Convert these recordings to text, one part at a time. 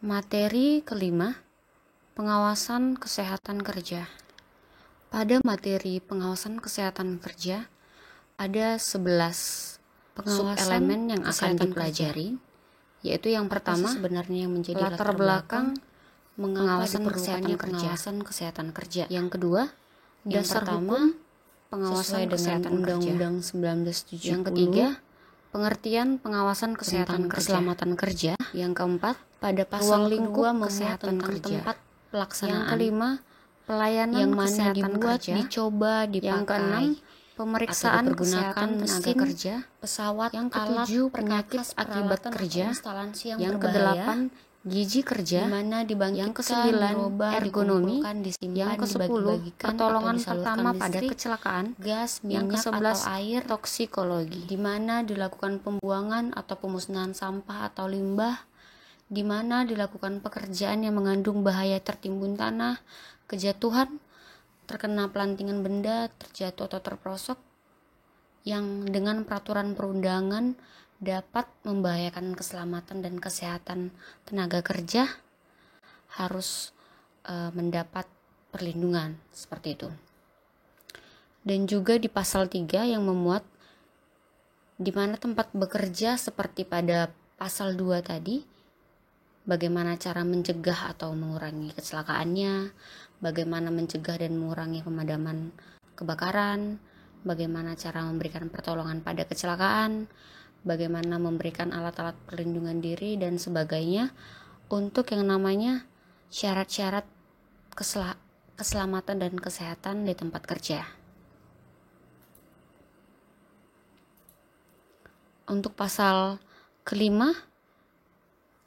Materi kelima, pengawasan kesehatan kerja. Pada materi pengawasan kesehatan kerja, ada 11 sub-elemen yang akan dipelajari, yaitu yang pertama sebenarnya yang menjadi latar belakang pengawasan kesehatan kerja. Yang kedua, dasar hukum pengawasan kesehatan Undang-Undang 1970. Yang ketiga, pengertian pengawasan kesehatan keselamatan kerja. Yang keempat, pada pasal lingkup kesehatan kerja. Tempat pelaksanaan. Yang kelima, pelayanan yang mana dibuat, kerja. Dicoba, dipakai. Yang keenam, pemeriksaan kesehatan tenaga kerja, pesawat. Yang ketujuh, penyakit akibat kerja. Yang kedelapan, gizi kerja. Yang kesembilan, ergonomi. Yang kesepuluh, pertolongan pertama pada kecelakaan. Gas, minyak, yang ke-11, air, toksikologi, di mana dilakukan pembuangan atau pemusnahan sampah atau limbah, di mana dilakukan pekerjaan yang mengandung bahaya tertimbun tanah, kejatuhan, terkena pelantingan benda, terjatuh atau terperosok, yang dengan peraturan perundangan dapat membahayakan keselamatan dan kesehatan tenaga kerja, harus mendapat perlindungan seperti itu. Dan juga di pasal 3 yang memuat di mana tempat bekerja seperti pada pasal 2 tadi, bagaimana cara mencegah atau mengurangi kecelakaannya, bagaimana mencegah dan mengurangi pemadaman kebakaran, bagaimana cara memberikan pertolongan pada kecelakaan, bagaimana memberikan alat-alat perlindungan diri dan sebagainya untuk yang namanya syarat-syarat keselamatan dan kesehatan di tempat kerja. Untuk pasal kelima,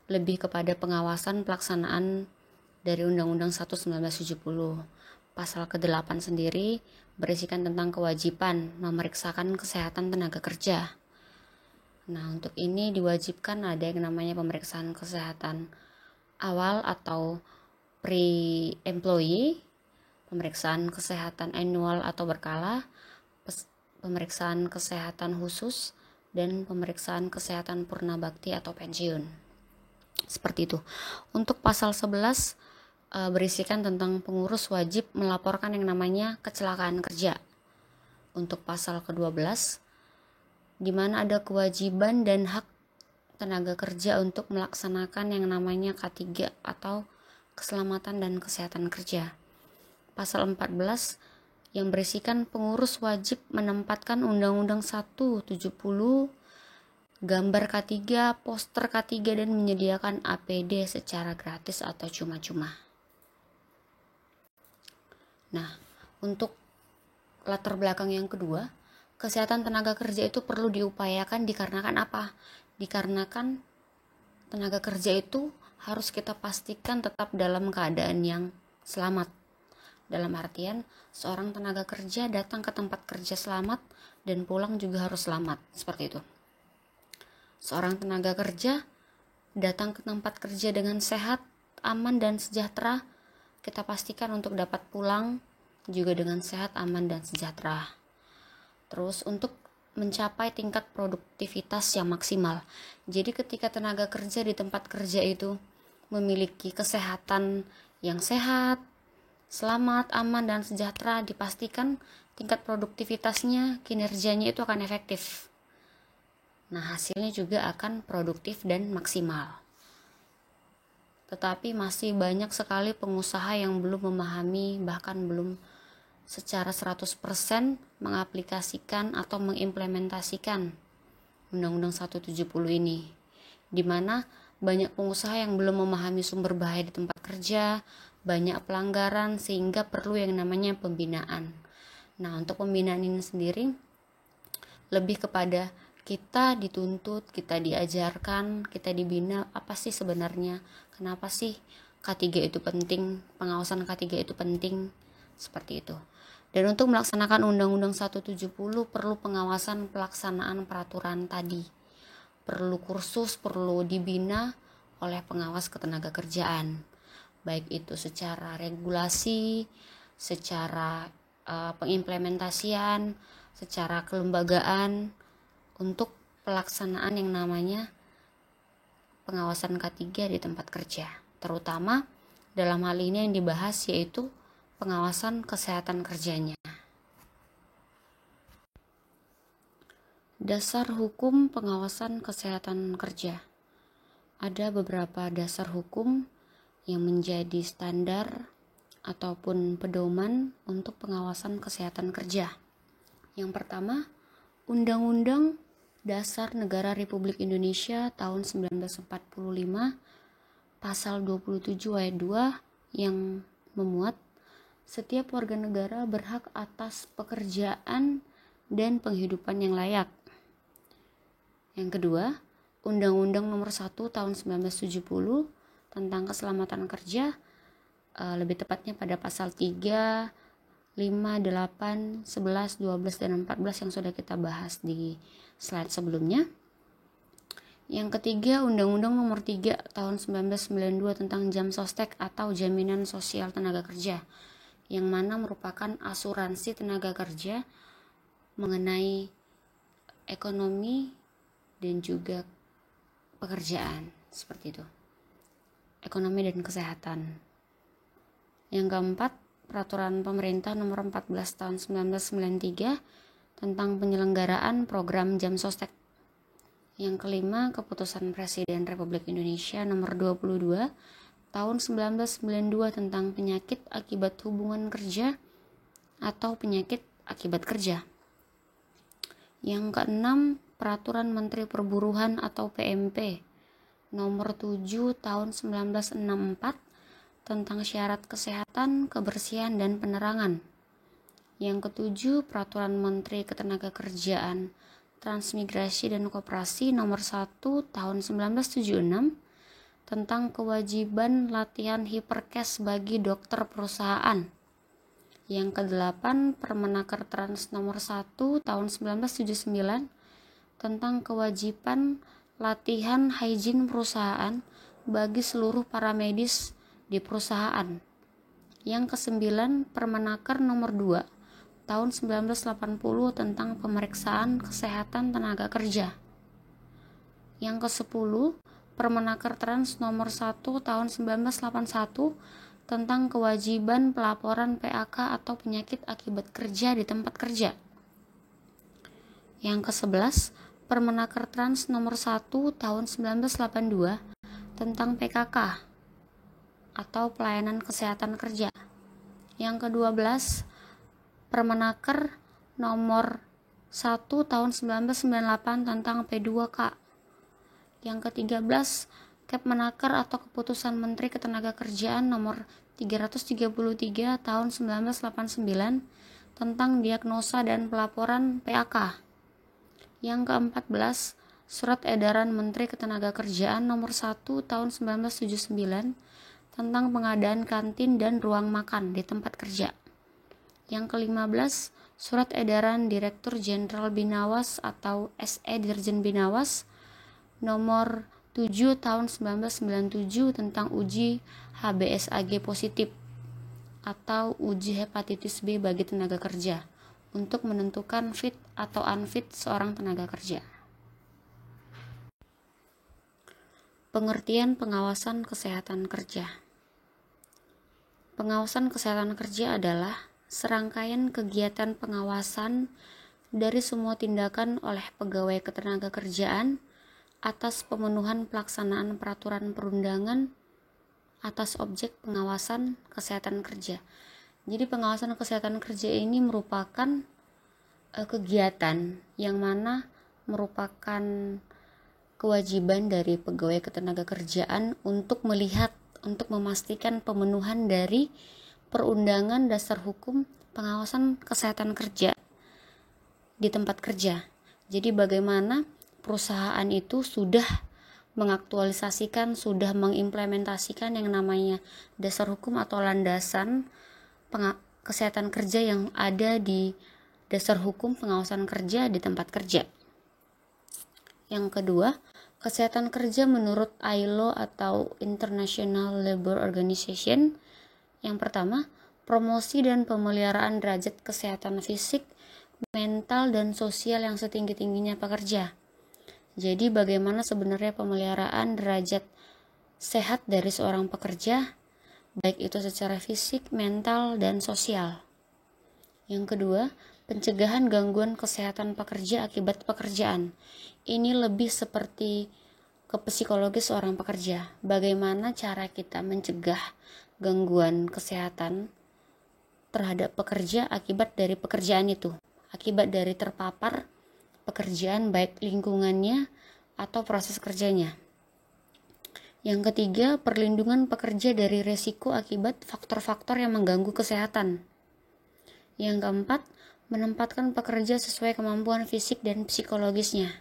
lebih kepada pengawasan pelaksanaan dari Undang-Undang 1 1970. Pasal ke-8 sendiri berisikan tentang kewajiban memeriksakan kesehatan tenaga kerja. Nah, untuk ini diwajibkan ada yang namanya pemeriksaan kesehatan awal atau pre-employee, pemeriksaan kesehatan annual atau berkala, pemeriksaan kesehatan khusus, dan pemeriksaan kesehatan purna bakti atau pensiun. Seperti itu. Untuk pasal 11 berisikan tentang pengurus wajib melaporkan yang namanya kecelakaan kerja. Untuk pasal ke-12 di mana ada kewajiban dan hak tenaga kerja untuk melaksanakan yang namanya K3 atau keselamatan dan kesehatan kerja. Pasal 14 yang berisikan pengurus wajib menempatkan Undang-Undang 170, gambar K3, poster K3, dan menyediakan APD secara gratis atau cuma-cuma. Nah, untuk latar belakang yang kedua, kesehatan tenaga kerja itu perlu diupayakan dikarenakan apa? Dikarenakan tenaga kerja itu harus kita pastikan tetap dalam keadaan yang selamat. Dalam artian, seorang tenaga kerja datang ke tempat kerja selamat dan pulang juga harus selamat. Seperti itu. Seorang tenaga kerja datang ke tempat kerja dengan sehat, aman, dan sejahtera, kita pastikan untuk dapat pulang juga dengan sehat, aman, dan sejahtera. Terus untuk mencapai tingkat produktivitas yang maksimal. Jadi ketika tenaga kerja di tempat kerja itu memiliki kesehatan yang sehat, selamat, aman, dan sejahtera, dipastikan tingkat produktivitasnya, kinerjanya itu akan efektif. Nah, hasilnya juga akan produktif dan maksimal. Tetapi masih banyak sekali pengusaha yang belum memahami, bahkan belum secara 100% mengaplikasikan atau mengimplementasikan Undang-Undang 170 ini, di mana banyak pengusaha yang belum memahami sumber bahaya di tempat kerja, banyak pelanggaran, sehingga perlu yang namanya pembinaan. Nah, untuk pembinaan ini sendiri lebih kepada kita dituntut, kita diajarkan, kita dibina apa sih sebenarnya, kenapa sih K3 itu penting, pengawasan K3 itu penting, seperti itu. Dan untuk melaksanakan Undang-Undang 170 perlu pengawasan pelaksanaan peraturan tadi. Perlu kursus, perlu dibina oleh pengawas ketenaga kerjaan. Baik itu secara regulasi, secara pengimplementasian, secara kelembagaan, untuk pelaksanaan yang namanya pengawasan K3 di tempat kerja, terutama dalam hal ini yang dibahas yaitu pengawasan kesehatan kerjanya. Dasar hukum pengawasan kesehatan kerja. Ada beberapa dasar hukum yang menjadi standar ataupun pedoman untuk pengawasan kesehatan kerja. Yang pertama, Undang-Undang Dasar Negara Republik Indonesia tahun 1945 pasal 27 ayat 2 yang memuat setiap warga negara berhak atas pekerjaan dan penghidupan yang layak. Yang kedua, Undang-Undang Nomor 1 Tahun 1970 tentang keselamatan kerja, lebih tepatnya pada pasal 3, 5, 8, 11, 12, dan 14 yang sudah kita bahas di slide sebelumnya. Yang ketiga, Undang-Undang Nomor 3 Tahun 1992 tentang Jam Sostek atau Jaminan Sosial Tenaga Kerja, yang mana merupakan asuransi tenaga kerja mengenai ekonomi dan juga pekerjaan, seperti itu. Ekonomi dan kesehatan. Yang keempat, Peraturan Pemerintah Nomor 14 Tahun 1993 tentang penyelenggaraan program Jam Sostek. Yang kelima, Keputusan Presiden Republik Indonesia Nomor 22 Tahun 1992 tentang penyakit akibat hubungan kerja atau penyakit akibat kerja. Yang keenam, Peraturan Menteri Perburuhan atau PMP Nomor 7 Tahun 1964 tentang syarat kesehatan, kebersihan, dan penerangan. Yang ketujuh, Peraturan Menteri Ketenagakerjaan, Transmigrasi, dan Koperasi Nomor 1 Tahun 1976 tentang kewajiban latihan hiperkes bagi dokter perusahaan. Yang kedelapan, Permenaker Trans Nomor 1 Tahun 1979 tentang kewajiban latihan hygiene perusahaan bagi seluruh para medis di perusahaan. Yang kesembilan, Permenaker Nomor 2 Tahun 1980 tentang pemeriksaan kesehatan tenaga kerja. Yang kesepuluh, Permenaker Trans Nomor 1 Tahun 1981 tentang kewajiban pelaporan PAK atau penyakit akibat kerja di tempat kerja. Yang ke-11, Permenaker Trans Nomor 1 Tahun 1982 tentang PKK atau pelayanan kesehatan kerja. Yang ke-12, Permenaker Nomor 1 Tahun 1998 tentang P2K. Yang ke-13, Kepmenaker atau Keputusan Menteri Ketenagakerjaan Nomor 333 Tahun 1989 tentang diagnosa dan pelaporan PAK. Yang ke-14, Surat Edaran Menteri Ketenagakerjaan Nomor 1 Tahun 1979 tentang pengadaan kantin dan ruang makan di tempat kerja. Yang ke-15, Surat Edaran Direktur Jenderal Binawas atau SE Dirjen Binawas Nomor 7 Tahun 1997 tentang uji HBsAg positif atau uji hepatitis B bagi tenaga kerja untuk menentukan fit atau unfit seorang tenaga kerja. Pengertian pengawasan kesehatan kerja. Pengawasan kesehatan kerja adalah serangkaian kegiatan pengawasan dari semua tindakan oleh pegawai ketenagakerjaan atas pemenuhan pelaksanaan peraturan perundangan atas objek pengawasan kesehatan kerja. Jadi pengawasan kesehatan kerja ini merupakan kegiatan yang mana merupakan kewajiban dari pegawai ketenagakerjaan untuk melihat, untuk memastikan pemenuhan dari perundangan dasar hukum pengawasan kesehatan kerja di tempat kerja. Jadi bagaimana perusahaan itu sudah mengaktualisasikan, sudah mengimplementasikan yang namanya dasar hukum atau landasan kesehatan kerja yang ada di dasar hukum pengawasan kerja di tempat kerja. Yang kedua, kesehatan kerja menurut ILO atau International Labour Organization. Yang pertama, promosi dan pemeliharaan derajat kesehatan fisik, mental, dan sosial yang setinggi-tingginya pekerja. Jadi bagaimana sebenarnya pemeliharaan derajat sehat dari seorang pekerja, baik itu secara fisik, mental, dan sosial. Yang kedua, pencegahan gangguan kesehatan pekerja akibat pekerjaan. Ini lebih seperti ke psikologis seorang pekerja. Bagaimana cara kita mencegah gangguan kesehatan terhadap pekerja akibat dari pekerjaan itu, akibat dari terpapar pekerjaan baik lingkungannya atau proses kerjanya. Yang ketiga, perlindungan pekerja dari resiko akibat faktor-faktor yang mengganggu kesehatan. Yang keempat, menempatkan pekerja sesuai kemampuan fisik dan psikologisnya.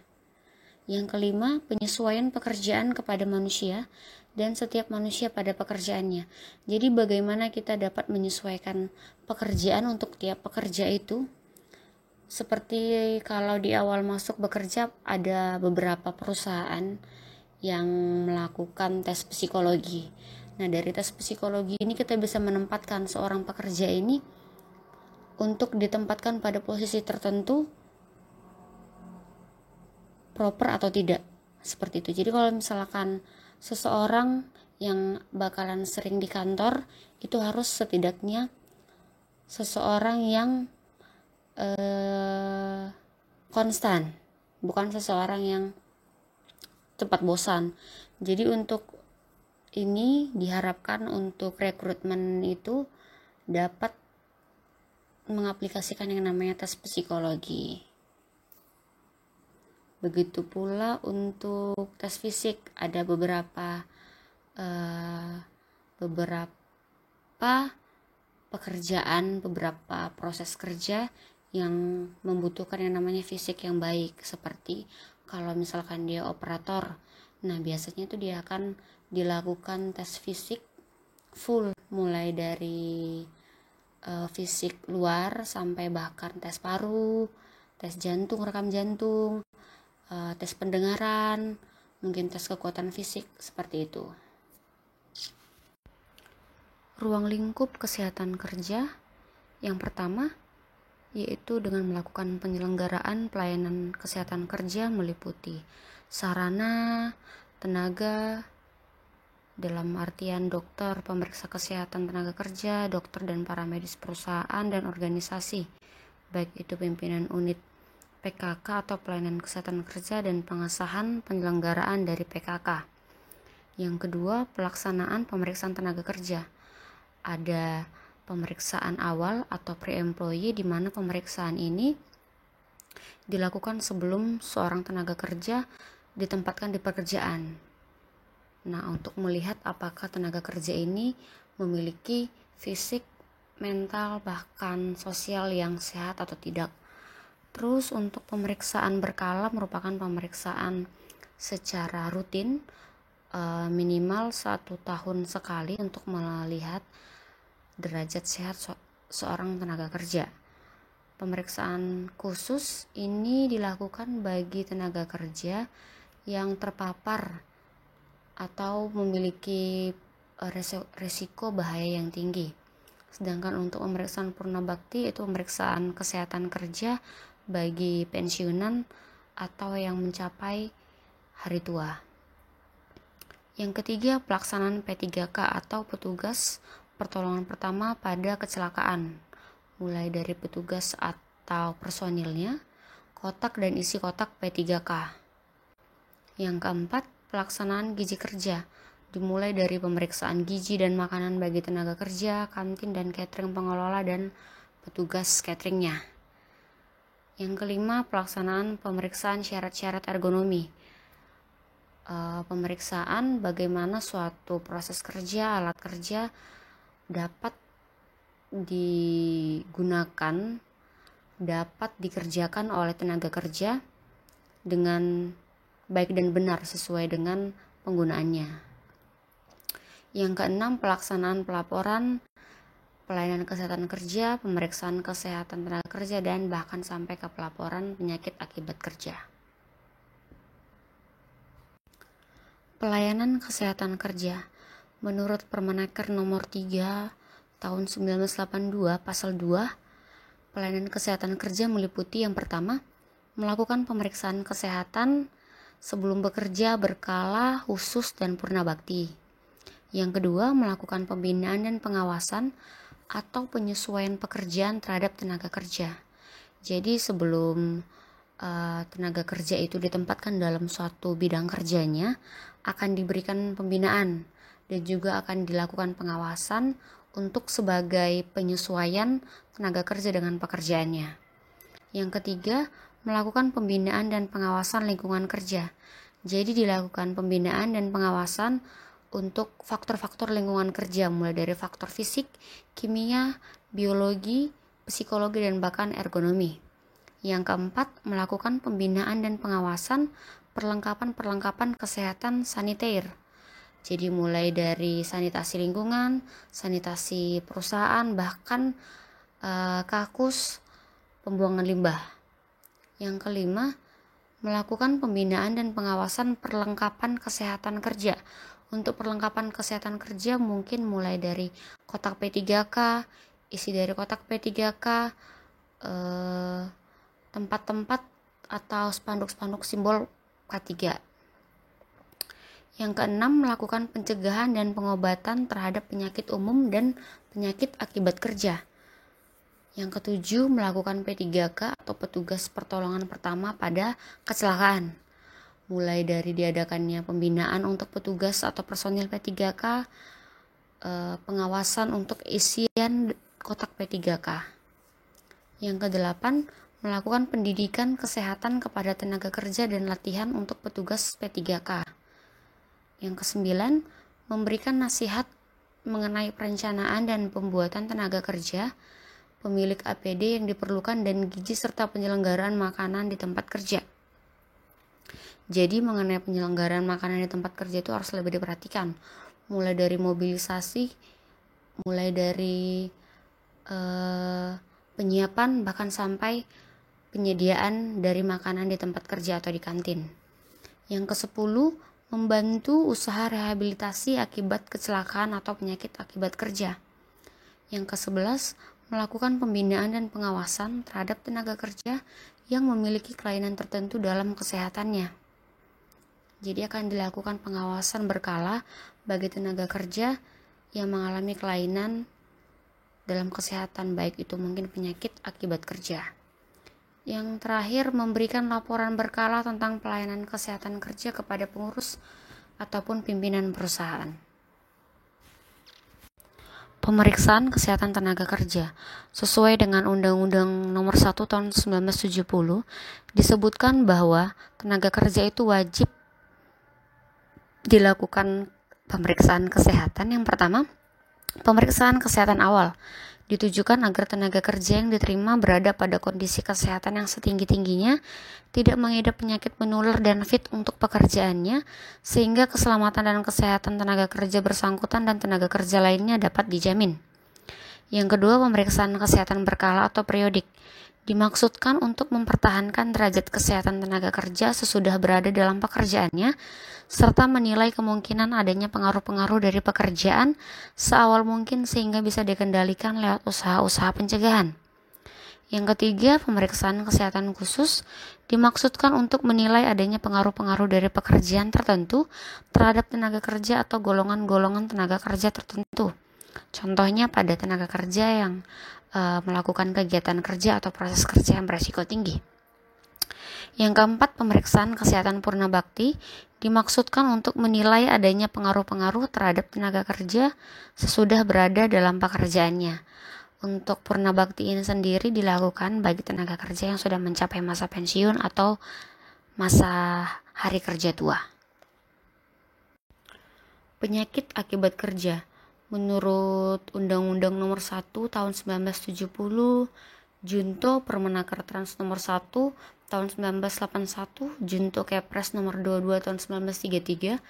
Yang kelima, penyesuaian pekerjaan kepada manusia dan setiap manusia pada pekerjaannya. Jadi bagaimana kita dapat menyesuaikan pekerjaan untuk tiap pekerja itu? Seperti kalau di awal masuk bekerja ada beberapa perusahaan yang melakukan tes psikologi. Nah, dari tes psikologi ini kita bisa menempatkan seorang pekerja ini untuk ditempatkan pada posisi tertentu proper atau tidak. Seperti itu. Jadi kalau misalkan seseorang yang bakalan sering di kantor, itu harus setidaknya seseorang yang konstan, bukan seseorang yang cepat bosan. Jadi untuk ini diharapkan untuk rekrutmen itu dapat mengaplikasikan yang namanya tes psikologi. Begitu pula untuk tes fisik, ada beberapa pekerjaan, beberapa proses kerja yang membutuhkan yang namanya fisik yang baik. Seperti kalau misalkan dia operator, nah biasanya itu dia akan dilakukan tes fisik full, mulai dari fisik luar sampai bahkan tes paru, tes jantung, rekam jantung, tes pendengaran, mungkin tes kekuatan fisik, seperti itu. Ruang lingkup kesehatan kerja yang pertama yaitu dengan melakukan penyelenggaraan pelayanan kesehatan kerja meliputi sarana, tenaga, dalam artian dokter, pemeriksa kesehatan tenaga kerja, dokter dan para medis perusahaan dan organisasi, baik itu pimpinan unit PKK atau pelayanan kesehatan kerja dan pengesahan penyelenggaraan dari PKK. Yang kedua, pelaksanaan pemeriksaan tenaga kerja. Ada pemeriksaan awal atau pre-employee, di mana pemeriksaan ini dilakukan sebelum seorang tenaga kerja ditempatkan di pekerjaan. Nah, untuk melihat apakah tenaga kerja ini memiliki fisik, mental, bahkan sosial yang sehat atau tidak. Terus untuk pemeriksaan berkala merupakan pemeriksaan secara rutin, minimal 1 tahun sekali untuk melihat derajat sehat seorang tenaga kerja. Pemeriksaan khusus ini dilakukan bagi tenaga kerja yang terpapar atau memiliki resiko bahaya yang tinggi. Sedangkan untuk pemeriksaan purna bakti itu pemeriksaan kesehatan kerja bagi pensiunan atau yang mencapai hari tua. Yang ketiga, pelaksanaan P3K atau petugas pertolongan pertama pada kecelakaan, mulai dari petugas atau personilnya, kotak dan isi kotak P3K. Yang keempat, pelaksanaan gizi kerja, dimulai dari pemeriksaan gizi dan makanan bagi tenaga kerja, kantin dan catering pengelola dan petugas cateringnya. Yang kelima, pelaksanaan pemeriksaan syarat-syarat ergonomi. Pemeriksaan bagaimana suatu proses kerja, alat kerja dapat digunakan, dapat dikerjakan oleh tenaga kerja dengan baik dan benar sesuai dengan penggunaannya. Yang keenam, pelaksanaan pelaporan pelayanan kesehatan kerja, pemeriksaan kesehatan tenaga kerja, dan bahkan sampai ke pelaporan penyakit akibat kerja. Pelayanan kesehatan kerja. Menurut Permenaker nomor 3 tahun 1982 pasal 2, pelayanan kesehatan kerja meliputi yang pertama, melakukan pemeriksaan kesehatan sebelum bekerja, berkala, khusus, dan purna bakti. Yang kedua, melakukan pembinaan dan pengawasan atau penyesuaian pekerjaan terhadap tenaga kerja. Jadi sebelum tenaga kerja itu ditempatkan dalam suatu bidang kerjanya, akan diberikan pembinaan dan juga akan dilakukan pengawasan untuk sebagai penyesuaian tenaga kerja dengan pekerjaannya. Yang ketiga, melakukan pembinaan dan pengawasan lingkungan kerja. Jadi dilakukan pembinaan dan pengawasan untuk faktor-faktor lingkungan kerja, mulai dari faktor fisik, kimia, biologi, psikologi, dan bahkan ergonomi. Yang keempat, melakukan pembinaan dan pengawasan perlengkapan kesehatan saniter. Jadi mulai dari sanitasi lingkungan, sanitasi perusahaan, bahkan kakus, pembuangan limbah. Yang kelima, melakukan pembinaan dan pengawasan perlengkapan kesehatan kerja. Untuk perlengkapan kesehatan kerja mungkin mulai dari kotak P3K, isi dari kotak P3K, tempat-tempat atau spanduk-spanduk simbol K3. Yang keenam, melakukan pencegahan dan pengobatan terhadap penyakit umum dan penyakit akibat kerja. Yang ketujuh, melakukan P3K atau petugas pertolongan pertama pada kecelakaan. Mulai dari diadakannya pembinaan untuk petugas atau personil P3K, pengawasan untuk isian kotak P3K. Yang kedelapan, melakukan pendidikan kesehatan kepada tenaga kerja dan latihan untuk petugas P3K. Yang kesembilan, memberikan nasihat mengenai perencanaan dan pembuatan tenaga kerja, pemilik APD yang diperlukan, dan gizi serta penyelenggaraan makanan di tempat kerja. Jadi mengenai penyelenggaraan makanan di tempat kerja itu harus lebih diperhatikan, mulai dari mobilisasi, mulai dari penyiapan, bahkan sampai penyediaan dari makanan di tempat kerja atau di kantin. Yang kesepuluh, membantu usaha rehabilitasi akibat kecelakaan atau penyakit akibat kerja. Yang ke-11, melakukan pembinaan dan pengawasan terhadap tenaga kerja yang memiliki kelainan tertentu dalam kesehatannya. Jadi akan dilakukan pengawasan berkala bagi tenaga kerja yang mengalami kelainan dalam kesehatan, baik itu mungkin penyakit akibat kerja. Yang terakhir, memberikan laporan berkala tentang pelayanan kesehatan kerja kepada pengurus ataupun pimpinan perusahaan. Pemeriksaan kesehatan tenaga kerja sesuai dengan Undang-Undang Nomor 1 Tahun 1970 disebutkan bahwa tenaga kerja itu wajib dilakukan pemeriksaan kesehatan. Yang pertama, pemeriksaan kesehatan awal ditujukan agar tenaga kerja yang diterima berada pada kondisi kesehatan yang setinggi-tingginya, tidak mengidap penyakit menular dan fit untuk pekerjaannya, sehingga keselamatan dan kesehatan tenaga kerja bersangkutan dan tenaga kerja lainnya dapat dijamin. Yang kedua, pemeriksaan kesehatan berkala atau periodik dimaksudkan untuk mempertahankan derajat kesehatan tenaga kerja sesudah berada dalam pekerjaannya, serta menilai kemungkinan adanya pengaruh-pengaruh dari pekerjaan seawal mungkin sehingga bisa dikendalikan lewat usaha-usaha pencegahan. Yang ketiga, pemeriksaan kesehatan khusus dimaksudkan untuk menilai adanya pengaruh-pengaruh dari pekerjaan tertentu terhadap tenaga kerja atau golongan-golongan tenaga kerja tertentu. Contohnya pada tenaga kerja yang melakukan kegiatan kerja atau proses kerja yang beresiko tinggi. Yang keempat, pemeriksaan kesehatan purna bakti dimaksudkan untuk menilai adanya pengaruh-pengaruh terhadap tenaga kerja sesudah berada dalam pekerjaannya. Untuk purna bakti ini sendiri dilakukan bagi tenaga kerja yang sudah mencapai masa pensiun atau masa hari kerja tua. Penyakit akibat kerja. Menurut Undang-Undang Nomor 1 Tahun 1970, Junto Permenaker Trans Nomor 1 Tahun 1981, Junto Kepres Nomor 22 Tahun 1933,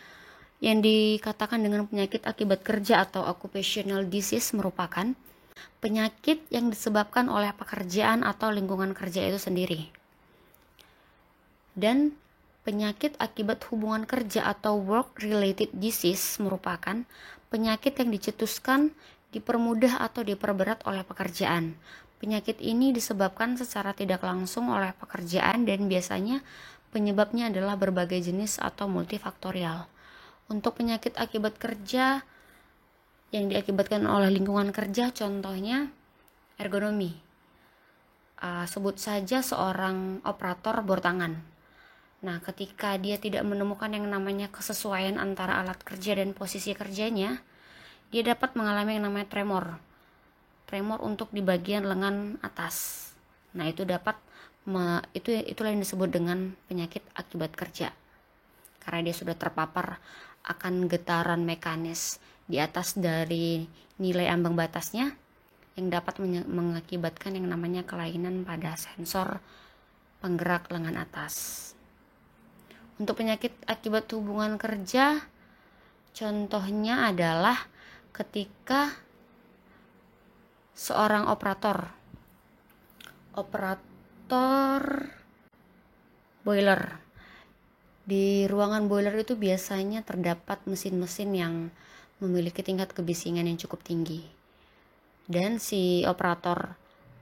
yang dikatakan dengan penyakit akibat kerja atau occupational disease merupakan penyakit yang disebabkan oleh pekerjaan atau lingkungan kerja itu sendiri. Dan penyakit akibat hubungan kerja atau work-related disease merupakan penyakit yang dicetuskan, dipermudah atau diperberat oleh pekerjaan. Penyakit ini disebabkan secara tidak langsung oleh pekerjaan dan biasanya Penyebabnya adalah berbagai jenis atau multifaktorial. Untuk penyakit akibat kerja yang diakibatkan oleh lingkungan kerja, contohnya ergonomi. Sebut saja seorang operator bor tangan. Nah, ketika dia tidak menemukan yang namanya kesesuaian antara alat kerja dan posisi kerjanya, dia dapat mengalami yang namanya tremor. Tremor untuk di bagian lengan atas. Nah, itulah yang disebut dengan penyakit akibat kerja. Karena dia sudah terpapar akan getaran mekanis di atas dari nilai ambang batasnya yang dapat mengakibatkan yang namanya kelainan pada sensor penggerak lengan atas. Untuk penyakit akibat hubungan kerja, contohnya adalah ketika seorang operator boiler. Di ruangan boiler itu biasanya terdapat mesin-mesin yang memiliki tingkat kebisingan yang cukup tinggi. Dan si operator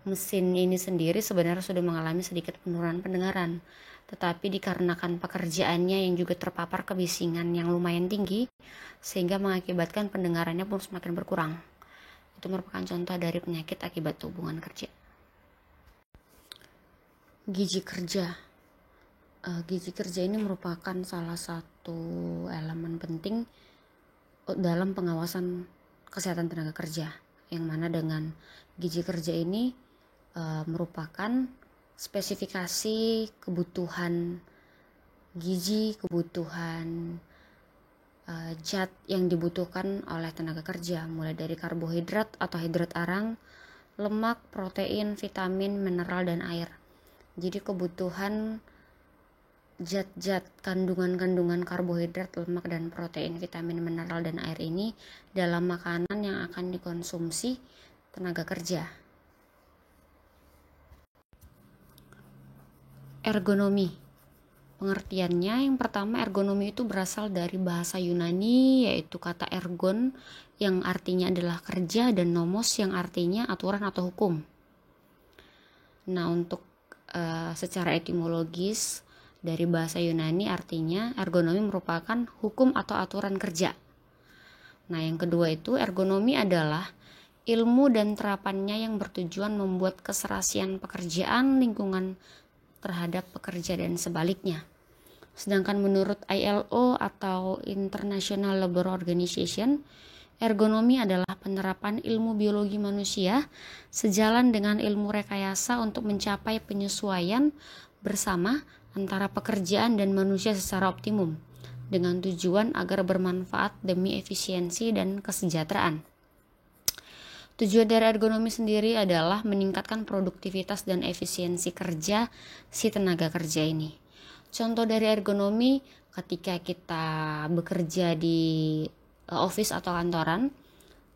mesin ini sendiri sebenarnya sudah mengalami sedikit penurunan pendengaran. Tetapi dikarenakan pekerjaannya yang juga terpapar kebisingan yang lumayan tinggi, sehingga mengakibatkan pendengarannya pun semakin berkurang. Itu merupakan contoh dari penyakit akibat hubungan kerja. Gizi kerja. Gizi kerja ini merupakan salah satu elemen penting dalam pengawasan kesehatan tenaga kerja, yang mana dengan gizi kerja ini merupakan spesifikasi kebutuhan gizi, kebutuhan zat yang dibutuhkan oleh tenaga kerja, mulai dari karbohidrat atau hidrat arang, lemak, protein, vitamin, mineral, dan air. Jadi kebutuhan zat-zat kandungan karbohidrat, lemak, dan protein, vitamin, mineral, dan air ini dalam makanan yang akan dikonsumsi tenaga kerja. Ergonomi. Pengertiannya, yang pertama, ergonomi itu berasal dari bahasa Yunani, yaitu kata ergon yang artinya adalah kerja, dan nomos yang artinya aturan atau hukum. Nah, untuk secara etimologis dari bahasa Yunani artinya ergonomi merupakan hukum atau aturan kerja. Nah, yang kedua itu ergonomi adalah ilmu dan terapannya yang bertujuan membuat keserasian pekerjaan lingkungan terhadap pekerja dan sebaliknya. Sedangkan menurut ILO atau International Labour Organization, ergonomi adalah penerapan ilmu biologi manusia sejalan dengan ilmu rekayasa untuk mencapai penyesuaian bersama antara pekerjaan dan manusia secara optimum, dengan tujuan agar bermanfaat demi efisiensi dan kesejahteraan. Tujuan dari ergonomi sendiri adalah meningkatkan produktivitas dan efisiensi kerja si tenaga kerja ini. Contoh dari ergonomi ketika kita bekerja di office atau kantoran,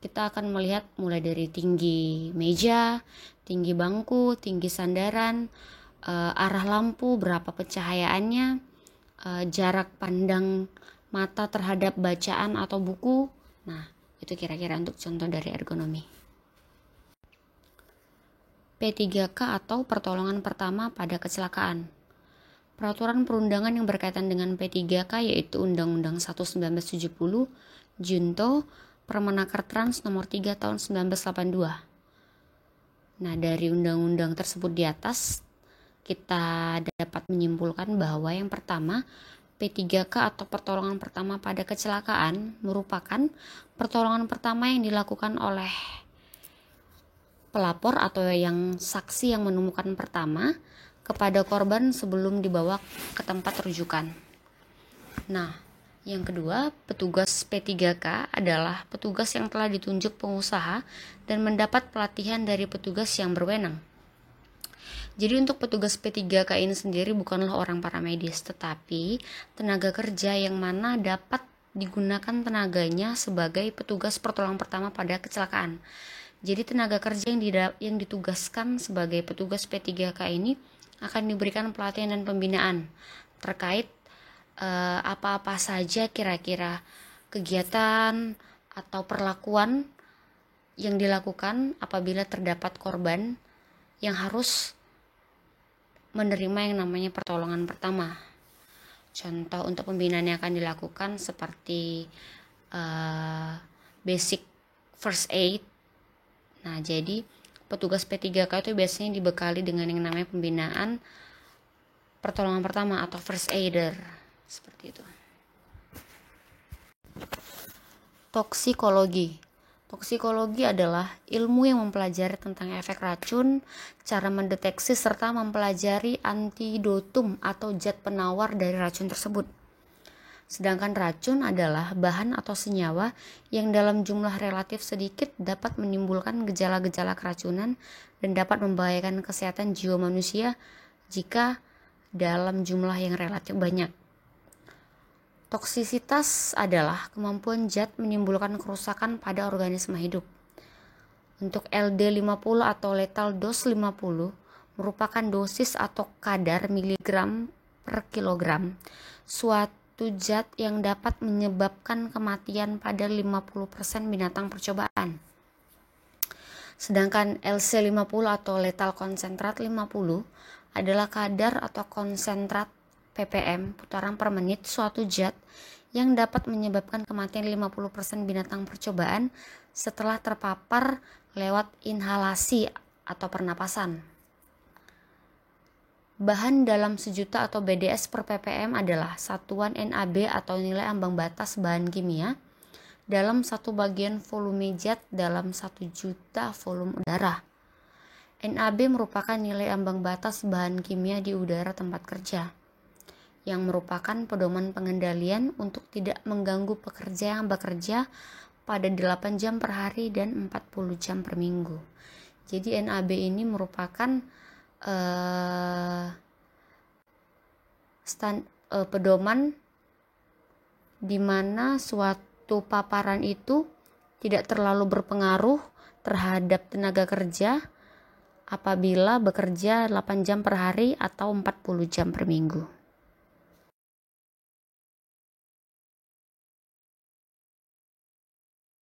kita akan melihat mulai dari tinggi meja, tinggi bangku, tinggi sandaran, arah lampu, berapa pencahayaannya, jarak pandang mata terhadap bacaan atau buku. Nah, itu kira-kira untuk contoh dari ergonomi. P3K atau pertolongan pertama pada kecelakaan. Peraturan perundangan yang berkaitan dengan P3K yaitu Undang-Undang 1 1970, Junto, Permenaker Trans nomor 3 tahun 1982. Nah, dari undang-undang tersebut di atas kita dapat menyimpulkan bahwa yang pertama, P3K atau pertolongan pertama pada kecelakaan merupakan pertolongan pertama yang dilakukan oleh pelapor atau yang saksi yang menemukan pertama kepada korban sebelum dibawa ke tempat rujukan. Nah, yang kedua, petugas P3K adalah petugas yang telah ditunjuk pengusaha dan mendapat pelatihan dari petugas yang berwenang. Jadi untuk petugas P3K ini sendiri bukanlah orang paramedis, tetapi tenaga kerja yang mana dapat digunakan tenaganya sebagai petugas pertolongan pertama pada kecelakaan. Jadi tenaga kerja yang ditugaskan sebagai petugas P3K ini akan diberikan pelatihan dan pembinaan terkait apa-apa saja kira-kira kegiatan atau perlakuan yang dilakukan apabila terdapat korban yang harus menerima yang namanya pertolongan pertama. Contoh untuk pembinaan yang akan dilakukan seperti basic first aid. Nah, jadi petugas P3K itu biasanya dibekali dengan yang namanya pembinaan pertolongan pertama atau first aider, seperti itu. Toksikologi. Toksikologi adalah ilmu yang mempelajari tentang efek racun, cara mendeteksi serta mempelajari antidotum atau zat penawar dari racun tersebut. Sedangkan racun adalah bahan atau senyawa yang dalam jumlah relatif sedikit dapat menimbulkan gejala-gejala keracunan dan dapat membahayakan kesehatan jiwa manusia jika dalam jumlah yang relatif banyak. Toksisitas adalah kemampuan zat menimbulkan kerusakan pada organisme hidup. Untuk LD50 atau lethal dose 50 merupakan dosis atau kadar miligram per kilogram suatu zat yang dapat menyebabkan kematian pada 50% binatang percobaan. Sedangkan LC50 atau lethal konsentrat 50 adalah kadar atau konsentrat ppm putaran per menit suatu zat yang dapat menyebabkan kematian 50% binatang percobaan setelah terpapar lewat inhalasi atau pernapasan. Bahan dalam sejuta atau BDS per ppm adalah satuan NaB atau nilai ambang batas bahan kimia dalam satu bagian volume zat dalam 1 juta volume udara. NaB merupakan nilai ambang batas bahan kimia di udara tempat kerja, yang merupakan pedoman pengendalian untuk tidak mengganggu pekerja yang bekerja pada 8 jam per hari dan 40 jam per minggu. Jadi NaB ini merupakan pedoman di mana suatu paparan itu tidak terlalu berpengaruh terhadap tenaga kerja apabila bekerja 8 jam per hari atau 40 jam per minggu.